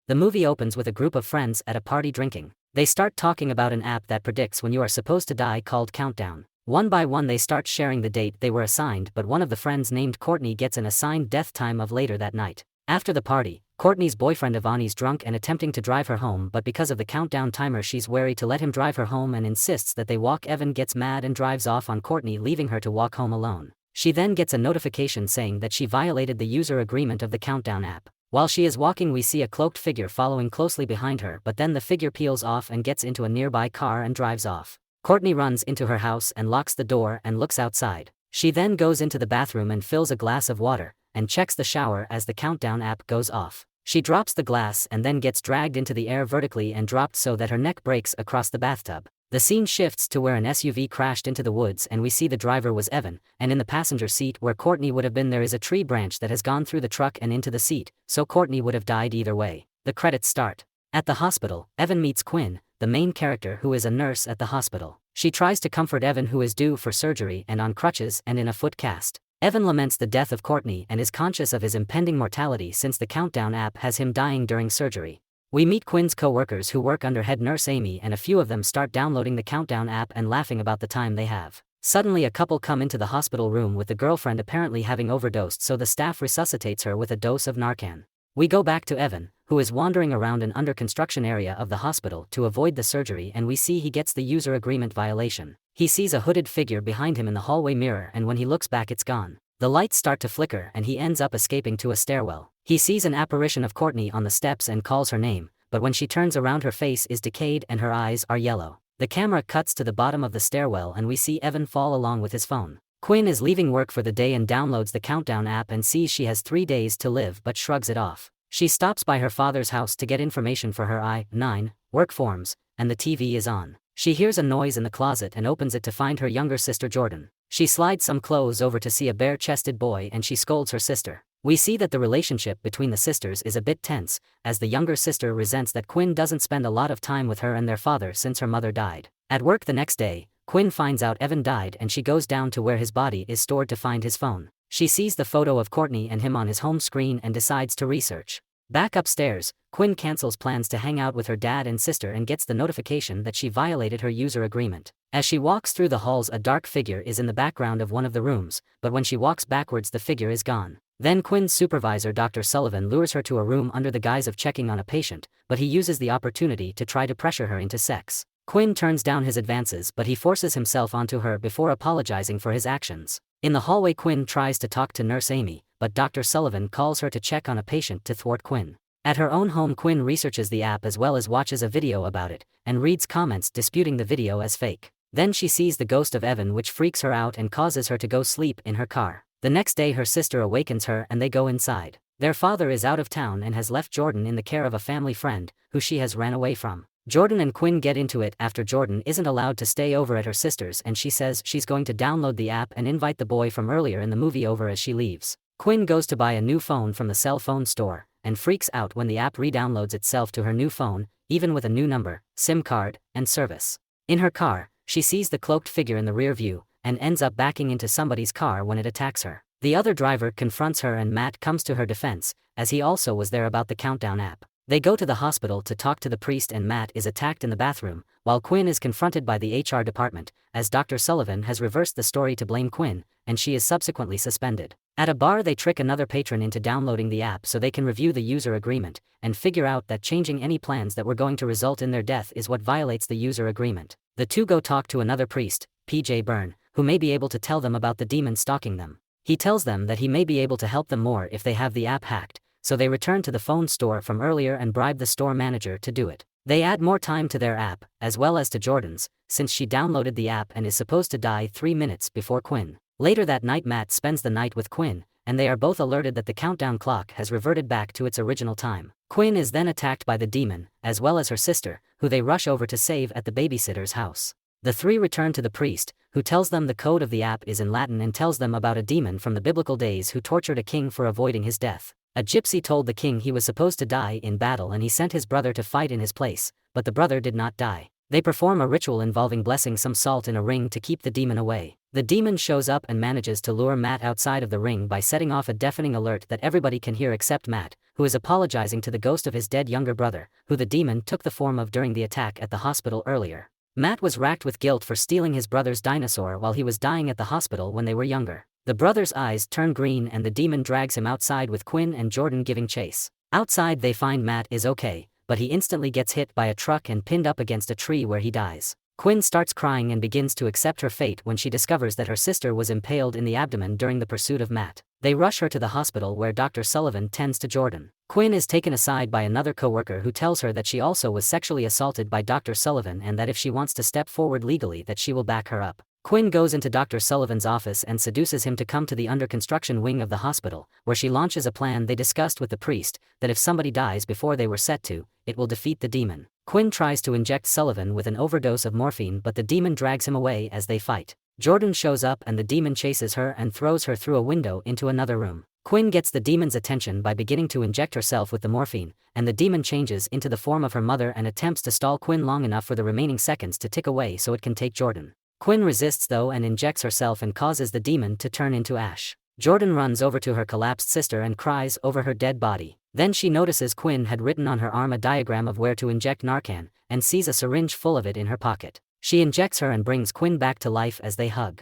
The movie opens with a group of friends at a party drinking. They start talking about an app that predicts when you are supposed to die called Countdown. One by one they start sharing the date they were assigned, but one of the friends named Courtney gets an assigned death time of later that night. After the party, Courtney's boyfriend Ivani's drunk and attempting to drive her home, but because of the countdown timer she's wary to let him drive her home and insists that they walk. Evan gets mad and drives off on Courtney, leaving her to walk home alone. She then gets a notification saying that she violated the user agreement of the Countdown app. While she is walking, we see a cloaked figure following closely behind her, but then the figure peels off and gets into a nearby car and drives off. Courtney runs into her house and locks the door and looks outside. She then goes into the bathroom and fills a glass of water, and checks the shower as the Countdown app goes off. She drops the glass and then gets dragged into the air vertically and dropped so that her neck breaks across the bathtub. The scene shifts to where an SUV crashed into the woods and we see the driver was Evan, and in the passenger seat where Courtney would have been there is a tree branch that has gone through the truck and into the seat, so Courtney would have died either way. The credits start. At the hospital, Evan meets Quinn, the main character, who is a nurse at the hospital. She tries to comfort Evan, who is due for surgery and on crutches and in a foot cast. Evan laments the death of Courtney and is conscious of his impending mortality since the Countdown app has him dying during surgery. We meet Quinn's co-workers who work under head nurse Amy, and a few of them start downloading the Countdown app and laughing about the time they have. Suddenly a couple come into the hospital room with the girlfriend apparently having overdosed, so the staff resuscitates her with a dose of Narcan. We go back to Evan, who is wandering around an under construction area of the hospital to avoid the surgery, and we see he gets the user agreement violation. He sees a hooded figure behind him in the hallway mirror, and when he looks back it's gone. The lights start to flicker and he ends up escaping to a stairwell. He sees an apparition of Courtney on the steps and calls her name, but when she turns around her face is decayed and her eyes are yellow. The camera cuts to the bottom of the stairwell and we see Evan fall along with his phone. Quinn is leaving work for the day and downloads the Countdown app and sees she has 3 days to live but shrugs it off. She stops by her father's house to get information for her I-9 work forms, and the TV is on. She hears a noise in the closet and opens it to find her younger sister Jordan. She slides some clothes over to see a bare-chested boy and she scolds her sister. We see that the relationship between the sisters is a bit tense, as the younger sister resents that Quinn doesn't spend a lot of time with her and their father since her mother died. At work the next day, Quinn finds out Evan died and she goes down to where his body is stored to find his phone. She sees the photo of Courtney and him on his home screen and decides to research. Back upstairs, Quinn cancels plans to hang out with her dad and sister and gets the notification that she violated her user agreement. As she walks through the halls, a dark figure is in the background of one of the rooms, but when she walks backwards the figure is gone. Then Quinn's supervisor Dr. Sullivan lures her to a room under the guise of checking on a patient, but he uses the opportunity to try to pressure her into sex. Quinn turns down his advances, but he forces himself onto her before apologizing for his actions. In the hallway Quinn tries to talk to Nurse Amy, but Dr. Sullivan calls her to check on a patient to thwart Quinn. At her own home Quinn researches the app as well as watches a video about it, and reads comments disputing the video as fake. Then she sees the ghost of Evan, which freaks her out and causes her to go sleep in her car. The next day her sister awakens her and they go inside. Their father is out of town and has left Jordan in the care of a family friend, who she has ran away from. Jordan and Quinn get into it after Jordan isn't allowed to stay over at her sister's and she says she's going to download the app and invite the boy from earlier in the movie over as she leaves. Quinn goes to buy a new phone from the cell phone store, and freaks out when the app re-downloads itself to her new phone, even with a new number, SIM card, and service. In her car, she sees the cloaked figure in the rear view, and ends up backing into somebody's car when it attacks her. The other driver confronts her and Matt comes to her defense, as he also was there about the Countdown app. They go to the hospital to talk to the priest and Matt is attacked in the bathroom, while Quinn is confronted by the HR department, as Dr. Sullivan has reversed the story to blame Quinn, and she is subsequently suspended. At a bar they trick another patron into downloading the app so they can review the user agreement, and figure out that changing any plans that were going to result in their death is what violates the user agreement. The two go talk to another priest, PJ Byrne, who may be able to tell them about the demon stalking them. He tells them that he may be able to help them more if they have the app hacked, so they return to the phone store from earlier and bribe the store manager to do it. They add more time to their app, as well as to Jordan's, since she downloaded the app and is supposed to die 3 minutes before Quinn. Later that night Matt spends the night with Quinn, and they are both alerted that the countdown clock has reverted back to its original time. Quinn is then attacked by the demon, as well as her sister, who they rush over to save at the babysitter's house. The three return to the priest, who tells them the code of the app is in Latin and tells them about a demon from the biblical days who tortured a king for avoiding his death. A gypsy told the king he was supposed to die in battle and he sent his brother to fight in his place, but the brother did not die. They perform a ritual involving blessing some salt in a ring to keep the demon away. The demon shows up and manages to lure Matt outside of the ring by setting off a deafening alert that everybody can hear except Matt, who is apologizing to the ghost of his dead younger brother, who the demon took the form of during the attack at the hospital earlier. Matt was racked with guilt for stealing his brother's dinosaur while he was dying at the hospital when they were younger. The brother's eyes turn green and the demon drags him outside with Quinn and Jordan giving chase. Outside they find Matt is okay, but he instantly gets hit by a truck and pinned up against a tree where he dies. Quinn starts crying and begins to accept her fate when she discovers that her sister was impaled in the abdomen during the pursuit of Matt. They rush her to the hospital where Dr. Sullivan tends to Jordan. Quinn is taken aside by another coworker who tells her that she also was sexually assaulted by Dr. Sullivan and that if she wants to step forward legally that she will back her up. Quinn goes into Dr. Sullivan's office and seduces him to come to the under construction wing of the hospital, where she launches a plan they discussed with the priest, that if somebody dies before they were set to, it will defeat the demon. Quinn tries to inject Sullivan with an overdose of morphine but the demon drags him away as they fight. Jordan shows up and the demon chases her and throws her through a window into another room. Quinn gets the demon's attention by beginning to inject herself with the morphine, and the demon changes into the form of her mother and attempts to stall Quinn long enough for the remaining seconds to tick away so it can take Jordan. Quinn resists though and injects herself and causes the demon to turn into ash. Jordan runs over to her collapsed sister and cries over her dead body. Then she notices Quinn had written on her arm a diagram of where to inject Narcan, and sees a syringe full of it in her pocket. She injects her and brings Quinn back to life as they hug.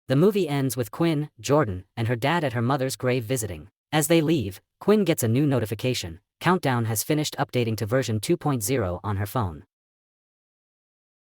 The movie ends with Quinn, Jordan, and her dad at her mother's grave visiting. As they leave, Quinn gets a new notification. Countdown has finished updating to version 2.0 on her phone.